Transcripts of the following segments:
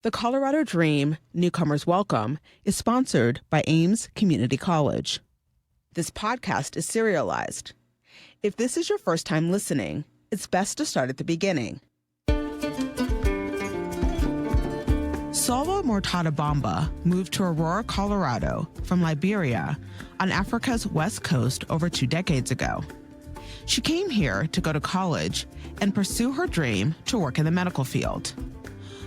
The Colorado Dream, Newcomers Welcome, is sponsored by Ames Community College. This podcast is serialized. If this is your first time listening, it's best to start at the beginning. Salwa Mourtada Bamba moved to Aurora, Colorado from Liberia on Africa's west coast over 2 decades ago. She came here to go to college and pursue her dream to work in the medical field.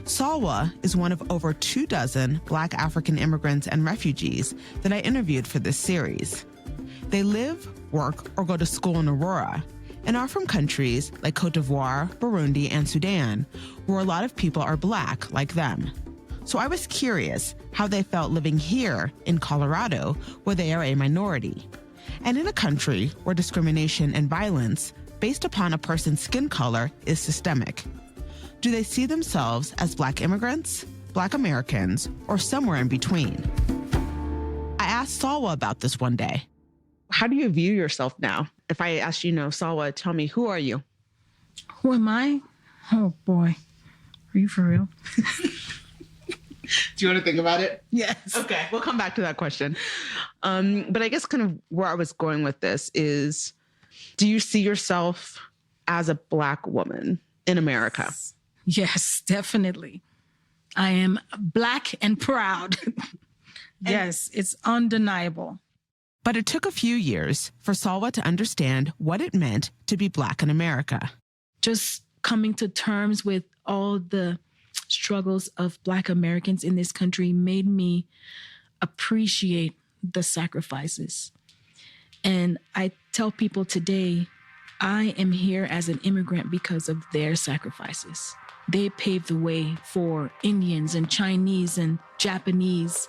Salwa is one of over 24 Black African immigrants and refugees that I interviewed for this series. They live, work, or go to school in Aurora and are from countries like Cote d'Ivoire, Burundi, and Sudan, where a lot of people are Black like them. So I was curious how they felt living here in Colorado, where they are a minority, and in a country where discrimination and violence based upon a person's skin color is systemic. Do they see themselves as Black immigrants, Black Americans, or somewhere in between? I asked Salwa about this one day. How do you view yourself now? If I asked you, Salwa, tell me, who are you? Who am I? Oh, boy. Are you for real? Do you want to think about it? Yes. Okay, we'll come back to that question. But I guess kind of where I was going with this is, do you see yourself as a Black woman in America? Yes, definitely. I am Black and proud. Yes, it's undeniable. But it took a few years for Salwa to understand what it meant to be Black in America. Just coming to terms with all the struggles of Black Americans in this country made me appreciate the sacrifices. And I tell people today, I am here as an immigrant because of their sacrifices. They paved the way for Indians and Chinese and Japanese,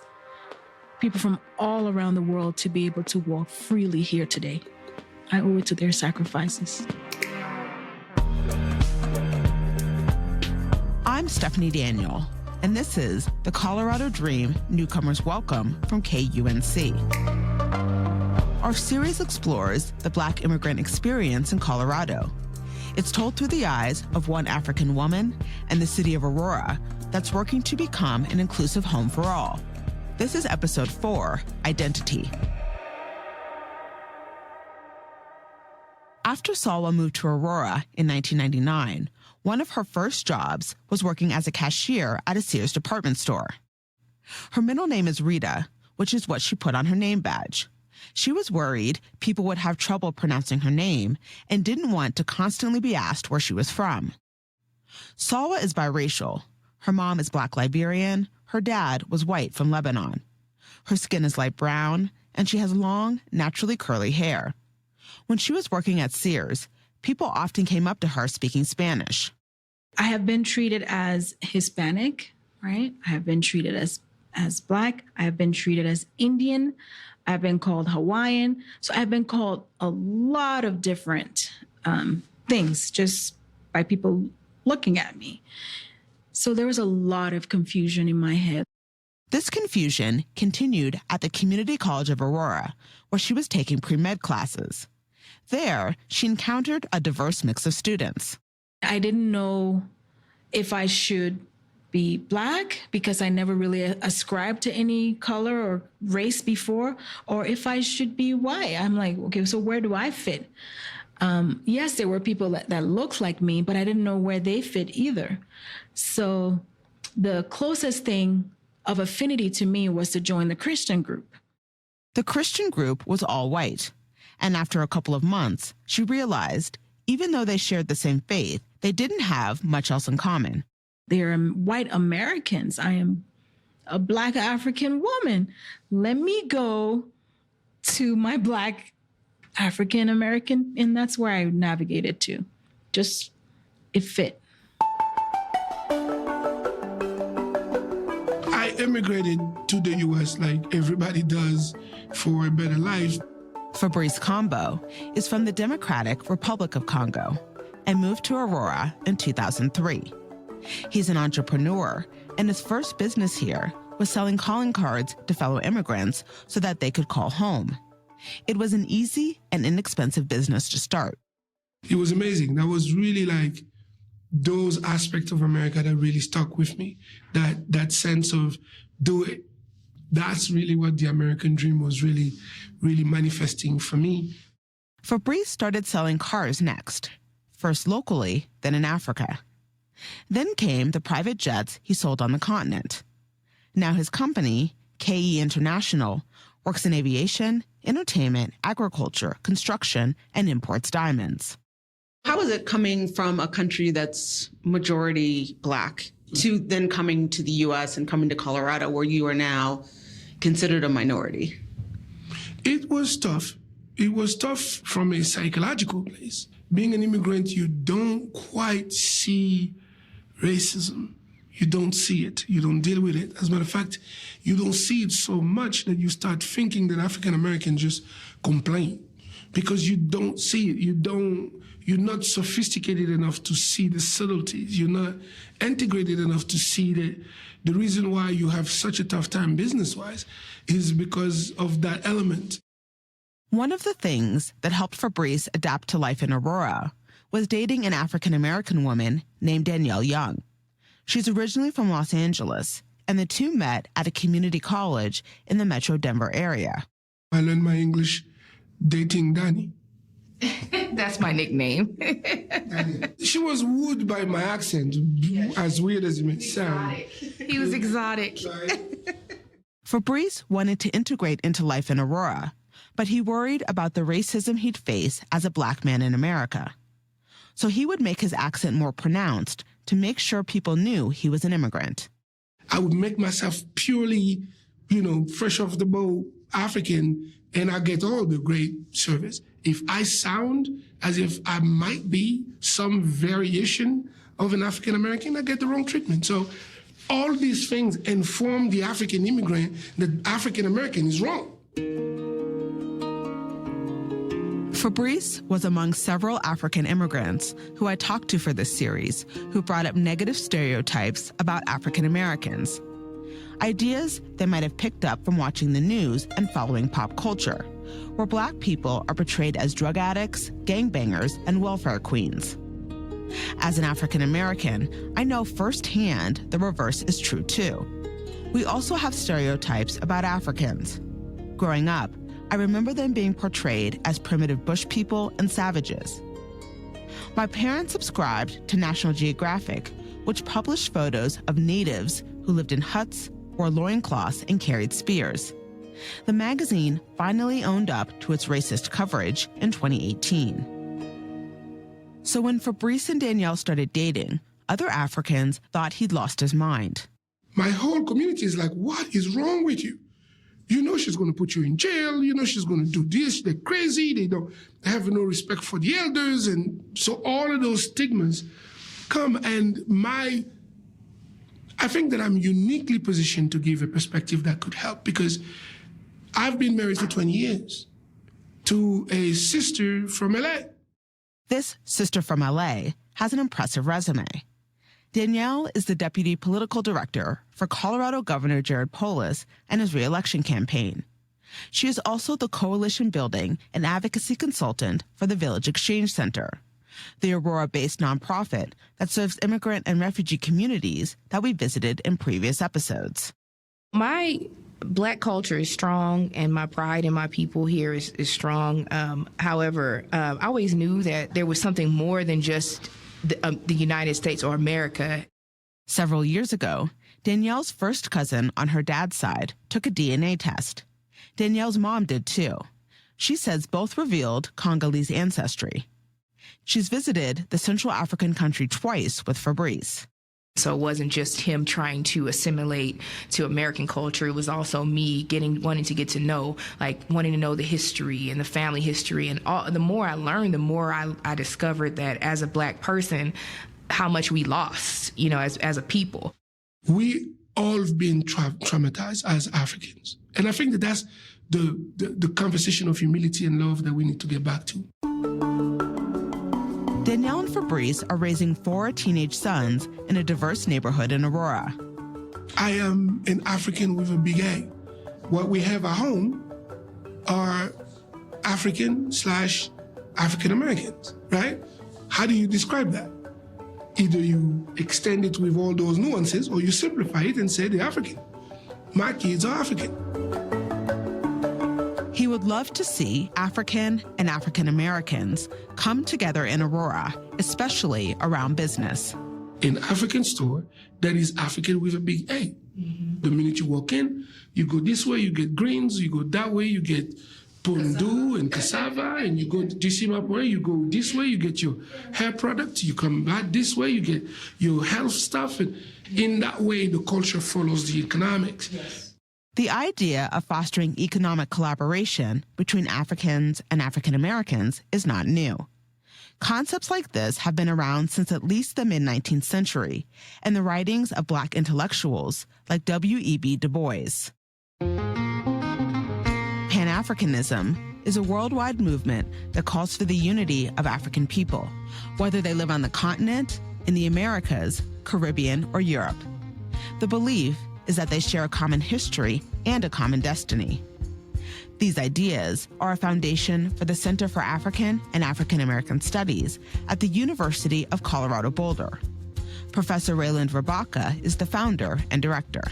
people from all around the world to be able to walk freely here today. I owe it to their sacrifices. I'm Stephanie Daniel, and this is the Colorado Dream Newcomers Welcome from KUNC. Our series explores the Black immigrant experience in Colorado. It's told through the eyes of one African woman and the city of Aurora that's working to become an inclusive home for all. This is episode 4, Identity. After Salwa moved to Aurora in 1999, one of her first jobs was working as a cashier at a Sears department store. Her middle name is Rita, which is what she put on her name badge. She was worried people would have trouble pronouncing her name and didn't want to constantly be asked where she was from. Salwa is biracial. Her mom is Black Liberian. Her dad was white from Lebanon. Her skin is light brown, and she has long, naturally curly hair. When she was working at Sears, people often came up to her speaking Spanish. I have been treated as Hispanic, right? I have been treated as Black. I have been treated as Indian. I've been called Hawaiian. So I've been called a lot of different things just by people looking at me. So there was a lot of confusion in my head. This confusion continued at the Community College of Aurora, where she was taking pre-med classes. There, she encountered a diverse mix of students. I didn't know if I should be Black because I never really ascribed to any color or race before, or if I should be white. I'm like, okay, so where do I fit? Yes, there were people that looked like me, but I didn't know where they fit either. So the closest thing of affinity to me was to join the Christian group. The Christian group was all white. And after a couple of months, she realized, even though they shared the same faith, they didn't have much else in common. They're white Americans. I am a Black African woman. Let me go to my Black African American, and that's where I navigated to. Just, it fit. I immigrated to the U.S. like everybody does for a better life. Fabrice Combo is from the Democratic Republic of Congo and moved to Aurora in 2003. He's an entrepreneur, and his first business here was selling calling cards to fellow immigrants so that they could call home. It was an easy and inexpensive business to start. It was amazing. That was really like those aspects of America that really stuck with me. That sense of do it. That's really what the American dream was really manifesting for me. Fabrice started selling cars next, first locally, then in Africa. Then came the private jets he sold on the continent. Now his company, KE International, works in aviation, entertainment, agriculture, construction, and imports diamonds. How is it coming from a country that's majority Black to then coming to the U.S. and coming to Colorado, where you are now considered a minority? It was tough. It was tough from a psychological place. Being an immigrant, you don't quite see racism. You don't see it. You don't deal with it. As a matter of fact, you don't see it so much that you start thinking that African Americans just complain because you don't see it. You're not sophisticated enough to see the subtleties. You're not integrated enough to see that the reason why you have such a tough time business-wise is because of that element. One of the things that helped Fabrice adapt to life in Aurora was dating an African-American woman named Danielle Young. She's originally from Los Angeles, and the two met at a community college in the Metro Denver area. I learned my English dating Danny. That's my nickname. She was wooed by my accent, as weird as it may sound. He was exotic. Fabrice wanted to integrate into life in Aurora, but he worried about the racism he'd face as a Black man in America. So he would make his accent more pronounced to make sure people knew he was an immigrant. I would make myself purely, fresh off the boat African, and I get all the great service. If I sound as if I might be some variation of an African American, I get the wrong treatment. So all these things inform the African immigrant that African American is wrong. Fabrice was among several African immigrants who I talked to for this series who brought up negative stereotypes about African Americans. Ideas they might have picked up from watching the news and following pop culture, where Black people are portrayed as drug addicts, gangbangers, and welfare queens. As an African American, I know firsthand the reverse is true too. We also have stereotypes about Africans. Growing up, I remember them being portrayed as primitive bush people and savages. My parents subscribed to National Geographic, which published photos of natives who lived in huts, wore loincloths, and carried spears. The magazine finally owned up to its racist coverage in 2018. So when Fabrice and Danielle started dating, other Africans thought he'd lost his mind. My whole community is like, what is wrong with you? She's going to put you in jail. She's going to do this. They're crazy. They don't have no respect for the elders. And so all of those stigmas come. And I think that I'm uniquely positioned to give a perspective that could help because I've been married for 20 years to a sister from LA. This sister from LA has an impressive resume. Danielle is the deputy political director for Colorado Governor Jared Polis and his re-election campaign. She is also the coalition building and advocacy consultant for the Village Exchange Center, the Aurora-based nonprofit that serves immigrant and refugee communities that we visited in previous episodes. My Black culture is strong, and my pride in my people here is strong. However, I always knew that there was something more than just the United States or America. Several years ago, Danielle's first cousin on her dad's side took a DNA test. Danielle's mom did too. She says both revealed Congolese ancestry. She's visited the Central African country twice with Fabrice. So it wasn't just him trying to assimilate to American culture. It was also me wanting to get to know, wanting to know the history and the family history. And the more I learned, the more I discovered that as a Black person, how much we lost, as a people. We all have been traumatized as Africans. And I think that that's the conversation of humility and love that we need to get back to. Danielle and Fabrice are raising 4 teenage sons in a diverse neighborhood in Aurora. I am an African with a big A. What we have at home are African/African Americans, right? How do you describe that? Either you extend it with all those nuances or you simplify it and say they're African. My kids are African. He would love to see African and African Americans come together in Aurora, especially around business. In African store, that is African with a big A. Mm-hmm. The minute you walk in, you go this way, you get greens, you go that way, you get pondu and cassava, and you go, do you see my point? You go this way, you get your hair product, you come back this way, you get your health stuff, and in that way, the culture follows the economics. Yes. The idea of fostering economic collaboration between Africans and African Americans is not new. Concepts like this have been around since at least the mid-19th century, and the writings of Black intellectuals like W.E.B. Du Bois. Pan-Africanism is a worldwide movement that calls for the unity of African people, whether they live on the continent, in the Americas, Caribbean, or Europe. The belief is that they share a common history and a common destiny. These ideas are a foundation for the Center for African and African American Studies at the University of Colorado Boulder. Professor Rayland Rabaka is the founder and director.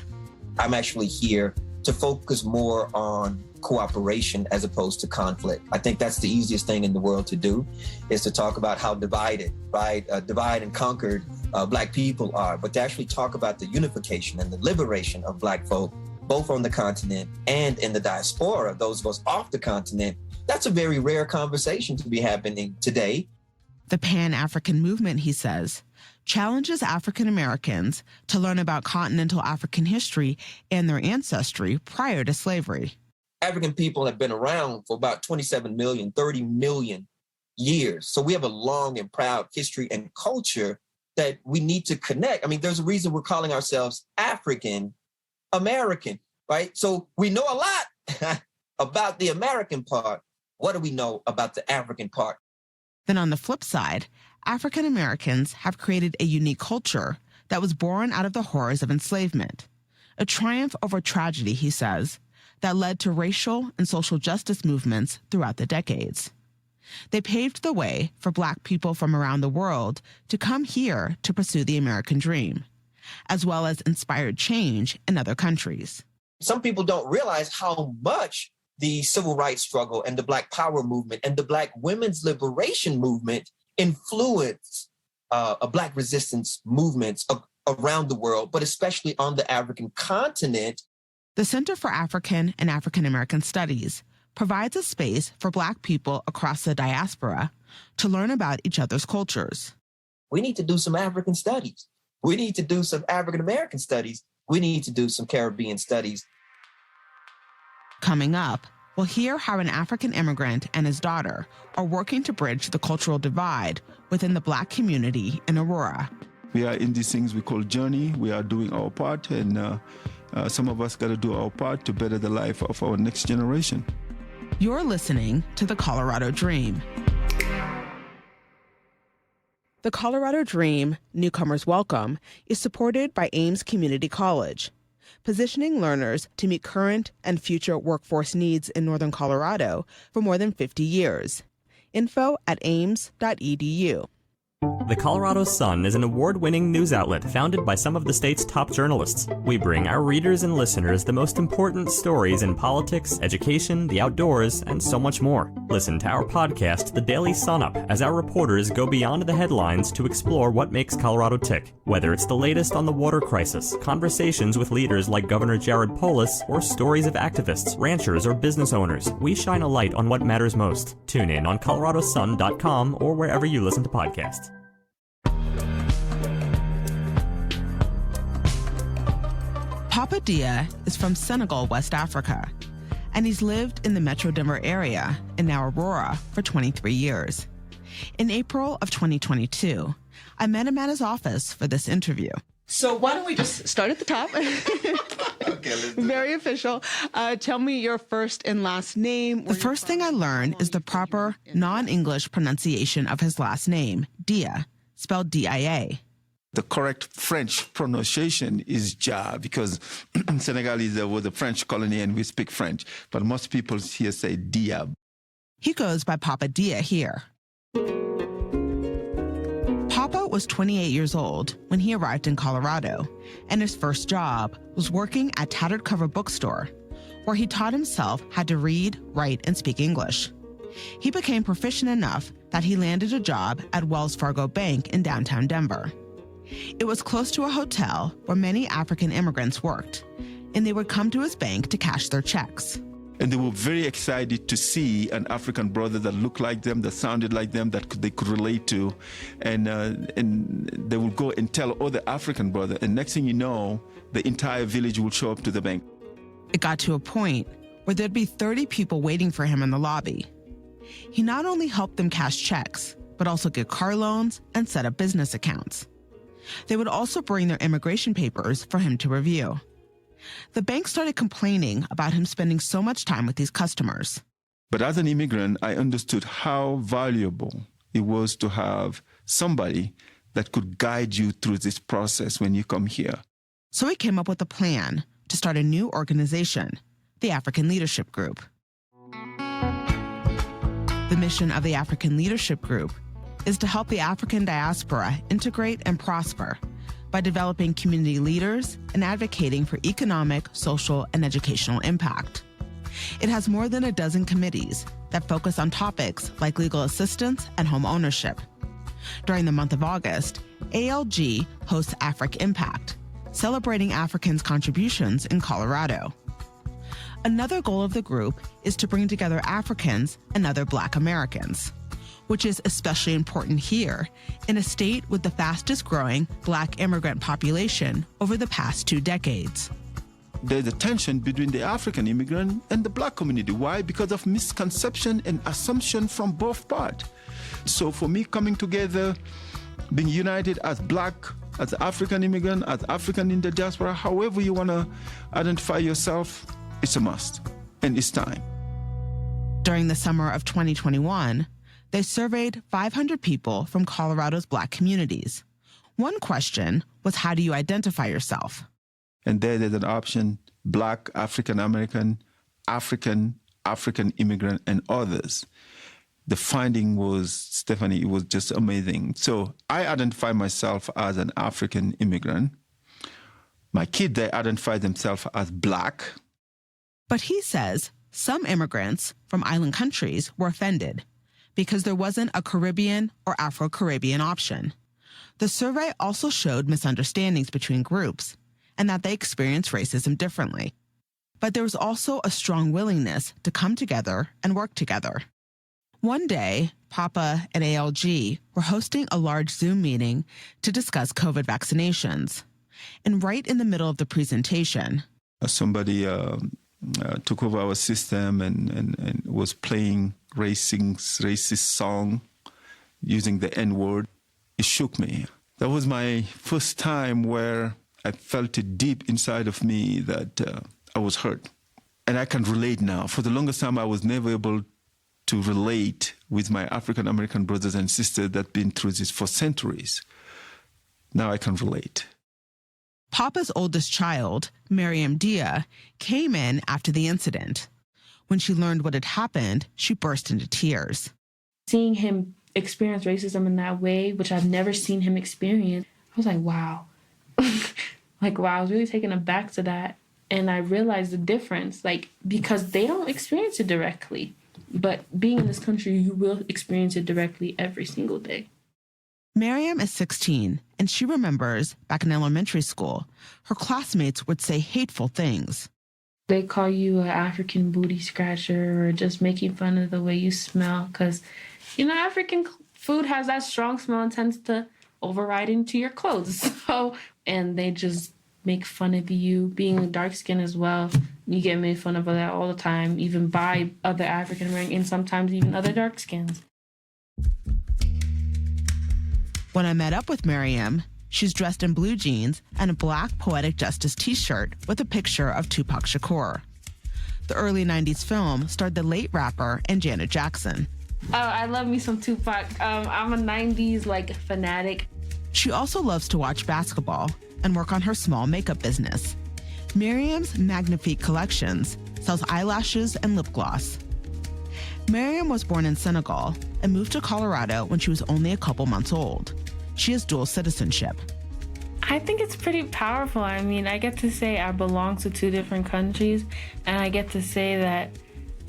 I'm actually here to focus more on cooperation as opposed to conflict. I think that's the easiest thing in the world to do, is to talk about how divide and conquered Black people are, but to actually talk about the unification and the liberation of Black folk, both on the continent and in the diaspora, those of us off the continent. That's a very rare conversation to be happening today. The Pan-African movement, he says, challenges African Americans to learn about continental African history and their ancestry prior to slavery. African people have been around for about 27 million, 30 million years. So we have a long and proud history and culture that we need to connect. I mean, there's a reason we're calling ourselves African American, right? So we know a lot about the American part. What do we know about the African part? Then on the flip side, African Americans have created a unique culture that was born out of the horrors of enslavement, a triumph over tragedy, he says, that led to racial and social justice movements throughout the decades. They paved the way for Black people from around the world to come here to pursue the American dream, as well as inspired change in other countries. Some people don't realize how much the civil rights struggle and the Black Power movement and the Black women's liberation movement influenced Black resistance movements around the world, but especially on the African continent. The Center for African and African American Studies provides a space for Black people across the diaspora to learn about each other's cultures. We need to do some African studies. We need to do some African American studies. We need to do some Caribbean studies. Coming up, we'll hear how an African immigrant and his daughter are working to bridge the cultural divide within the Black community in Aurora. We are in these things we call journey. We are doing our part, and some of us got to do our part to better the life of our next generation. You're listening to The Colorado Dream. The Colorado Dream, Newcomers Welcome, is supported by Ames Community College, positioning learners to meet current and future workforce needs in Northern Colorado for more than 50 years. Info at ames.edu. The Colorado Sun is an award-winning news outlet founded by some of the state's top journalists. We bring our readers and listeners the most important stories in politics, education, the outdoors, and so much more. Listen to our podcast, The Daily Sun-Up, as our reporters go beyond the headlines to explore what makes Colorado tick. Whether it's the latest on the water crisis, conversations with leaders like Governor Jared Polis, or stories of activists, ranchers, or business owners, we shine a light on what matters most. Tune in on coloradosun.com or wherever you listen to podcasts. Papa Dia is from Senegal, West Africa, and he's lived in the Metro Denver area and now Aurora for 23 years. In April of 2022, I met him at his office for this interview. So why don't we just start at the top? Okay, very official. Tell me your first and last name. The first thing I learned is the proper non-English pronunciation of his last name, Dia, spelled D-I-A. The correct French pronunciation is Ja, because Senegal was a French colony and we speak French. But most people here say Dia. He goes by Papa Dia here. Papa was 28 years old when he arrived in Colorado, and his first job was working at Tattered Cover Bookstore, where he taught himself how to read, write, and speak English. He became proficient enough that he landed a job at Wells Fargo Bank in downtown Denver. It was close to a hotel where many African immigrants worked, and they would come to his bank to cash their checks. And they were very excited to see an African brother that looked like them, that sounded like them, that they could relate to. And they would go and tell other African brothers. And next thing you know, the entire village would show up to the bank. It got to a point where there'd be 30 people waiting for him in the lobby. He not only helped them cash checks, but also get car loans and set up business accounts. They would also bring their immigration papers for him to review. The bank started complaining about him spending so much time with these customers. But as an immigrant, I understood how valuable it was to have somebody that could guide you through this process when you come here. So he came up with a plan to start a new organization, the African Leadership Group. The mission of the African Leadership Group is to help the African diaspora integrate and prosper by developing community leaders and advocating for economic, social, and educational impact. It has more than a dozen committees that focus on topics like legal assistance and home ownership. During the month of August, ALG hosts Afric Impact, celebrating Africans' contributions in Colorado. Another goal of the group is to bring together Africans and other Black Americans, which is especially important here in a state with the fastest growing Black immigrant population over the past 2 decades. There's a tension between the African immigrant and the Black community. Why? Because of misconception and assumption from both parts. So for me, coming together, being united as Black, as African immigrant, as African in the diaspora, however you want to identify yourself, it's a must, and it's time. During the summer of 2021, they surveyed 500 people from Colorado's Black communities. One question was, how do you identify yourself? And there's an option: Black, African American, African immigrant, and others. The finding was, Stephanie, it was just amazing. So I identify myself as an African immigrant. My kids, they identify themselves as Black. But he says some immigrants from island countries were offended because there wasn't a Caribbean or Afro-Caribbean option. The survey also showed misunderstandings between groups and that they experienced racism differently. But there was also a strong willingness to come together and work together. One day, Papa and ALG were hosting a large Zoom meeting to discuss COVID vaccinations. And right in the middle of the presentation, somebody took over our system and was playing racist song using the N-word. It shook me. That was my first time where I felt it deep inside of me that I was hurt. And I can relate now. For the longest time, I was never able to relate with my African-American brothers and sisters that have been through this for centuries. Now I can relate. Papa's oldest child, Miriam Dia, came in after the incident. When she learned what had happened, she burst into tears. Seeing him experience racism in that way, which I've never seen him experience, I was like, wow. Wow, I was really taken aback to that. And I realized the difference, because they don't experience it directly. But being in this country, you will experience it directly every single day. Miriam is 16, and she remembers back in elementary school, her classmates would say hateful things. They call you an African booty scratcher or just making fun of the way you smell because, African food has that strong smell and tends to override into your clothes. And they just make fun of you. Being dark-skinned as well, you get made fun of that all the time, even by other African Americans and sometimes even other dark-skins. When I met up with Miriam, she's dressed in blue jeans and a black Poetic Justice t-shirt with a picture of Tupac Shakur. The early 90s film starred the late rapper and Janet Jackson. Oh, I love me some Tupac. I'm a 90s fanatic. She also loves to watch basketball and work on her small makeup business. Miriam's Magnifique Collections sells eyelashes and lip gloss. Miriam was born in Senegal and moved to Colorado when she was only a couple months old. she has dual citizenship. I think it's pretty powerful. I mean, I get to say I belong to 2 different countries, and I get to say that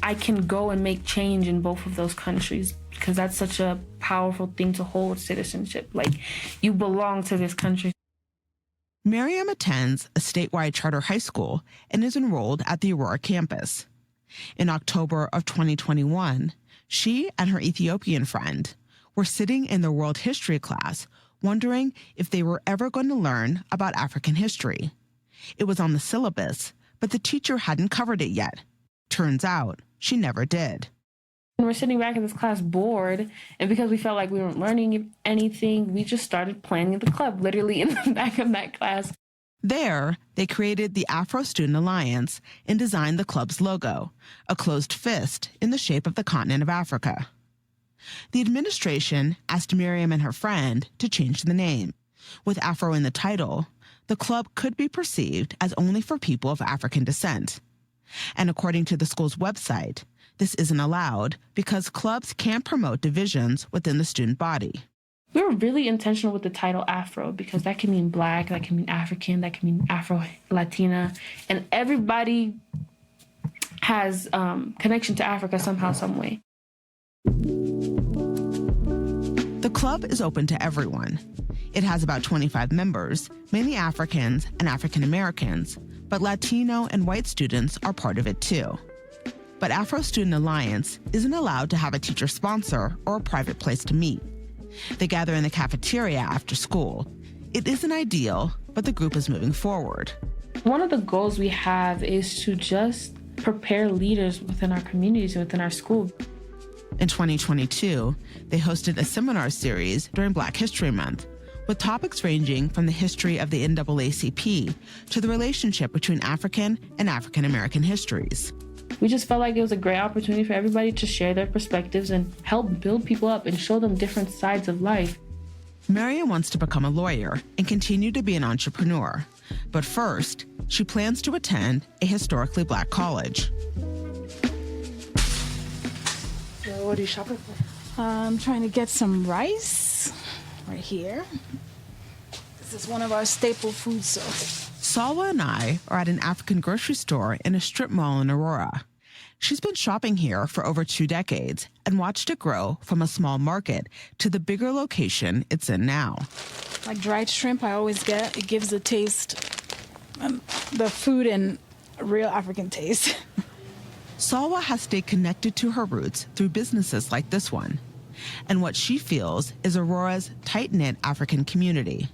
I can go and make change in both of those countries, because that's such a powerful thing to hold, citizenship. Like, you belong to this country. Miriam attends a statewide charter high school and is enrolled at the Aurora campus. In October of 2021, she and her Ethiopian friend were sitting in their world history class wondering if they were ever going to learn about African history. It was on the syllabus, but the teacher hadn't covered it yet. Turns out, she never did. And we're sitting back in this class bored, and because we felt like we weren't learning anything, we just started planning the club, literally in the back of that class. There, they created the Afro Student Alliance and designed the club's logo, a closed fist in the shape of the continent of Africa. The administration asked Miriam and her friend to change the name. With Afro in the title, the club could be perceived as only for people of African descent. And according to the school's website, this isn't allowed because clubs can't promote divisions within the student body. We were really intentional with the title Afro because that can mean Black, that can mean African, that can mean Afro-Latina, and everybody has connection to Africa somehow, some way. The club is open to everyone. It has about 25 members, mainly Africans and African Americans, but Latino and white students are part of it too. But Afro Student Alliance isn't allowed to have a teacher sponsor or a private place to meet. They gather in the cafeteria after school. It isn't ideal, but the group is moving forward. One of the goals we have is to just prepare leaders within our communities, within our school. In 2022, they hosted a seminar series during Black History Month, with topics ranging from the history of the NAACP to the relationship between African and African American histories. We just felt like it was a great opportunity for everybody to share their perspectives and help build people up and show them different sides of life. Miriam wants to become a lawyer and continue to be an entrepreneur. But first, she plans to attend a historically Black college. So what are you shopping for? I'm trying to get some rice right here. This is one of our staple foods, so. Salwa and I are at an African grocery store in a strip mall in Aurora. She's been shopping here for over 2 decades and watched it grow from a small market to the bigger location it's in now. Like dried shrimp, I always get. It gives the taste, the food and real African taste. Salwa has stayed connected to her roots through businesses like this one, and what she feels is Aurora's tight-knit African community.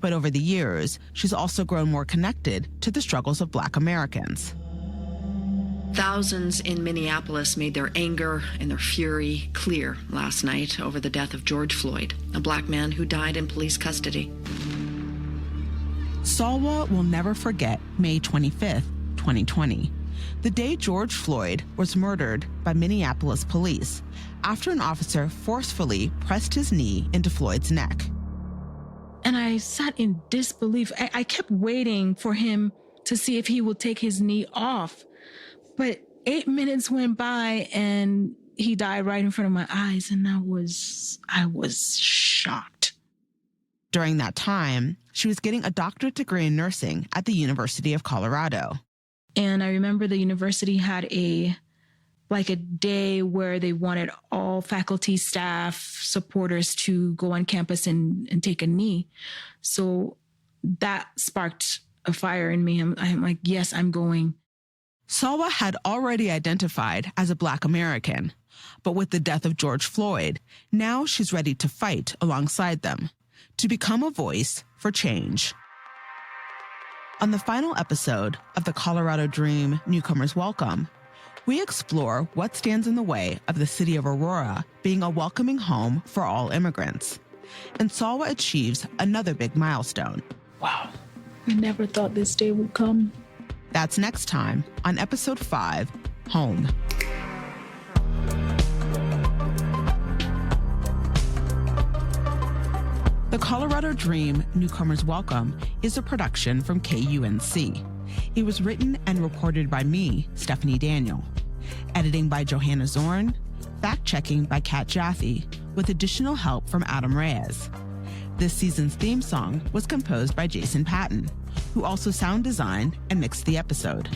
But over the years, she's also grown more connected to the struggles of Black Americans. Thousands in Minneapolis made their anger and their fury clear last night over the death of George Floyd, a Black man who died in police custody. Salwa will never forget May 25th, 2020, the day George Floyd was murdered by Minneapolis police after an officer forcefully pressed his knee into Floyd's neck. And I sat in disbelief. I kept waiting for him to see if he would take his knee off. But 8 minutes went by and he died right in front of my eyes. And I was shocked. During that time, she was getting a doctorate degree in nursing at the University of Colorado. And I remember the university had a day where they wanted all faculty, staff, supporters to go on campus and take a knee. So that sparked a fire in me. I'm like, yes, I'm going. Salwa had already identified as a Black American, but with the death of George Floyd, now she's ready to fight alongside them, to become a voice for change. On the final episode of the Colorado Dream Newcomers Welcome, we explore what stands in the way of the city of Aurora being a welcoming home for all immigrants. And Salwa achieves another big milestone. Wow, I never thought this day would come. That's next time on episode 5, Home. The Colorado Dream Newcomers Welcome is a production from KUNC. It was written and reported by me, Stephanie Daniel. Editing by Johanna Zorn. Fact-checking by Kat Jaffe, with additional help from Adam Reyes. This season's theme song was composed by Jason Patton, who also sound designed and mixed the episode.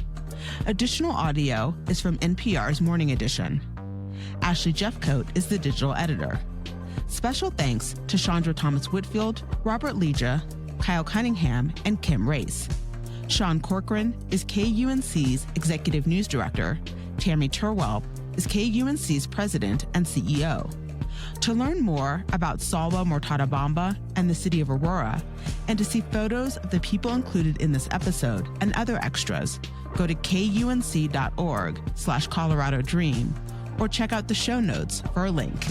Additional audio is from NPR's Morning Edition. Ashley Jeffcoat is the digital editor. Special thanks to Chandra Thomas Whitfield, Robert Leja, Kyle Cunningham, and Kim Race. Sean Corcoran is KUNC's Executive News Director. Tammy Turwell is KUNC's President and CEO. To learn more about Salwa Mourtada Bamba and the city of Aurora, and to see photos of the people included in this episode and other extras, go to kunc.org/Colorado Dream or check out the show notes for a link.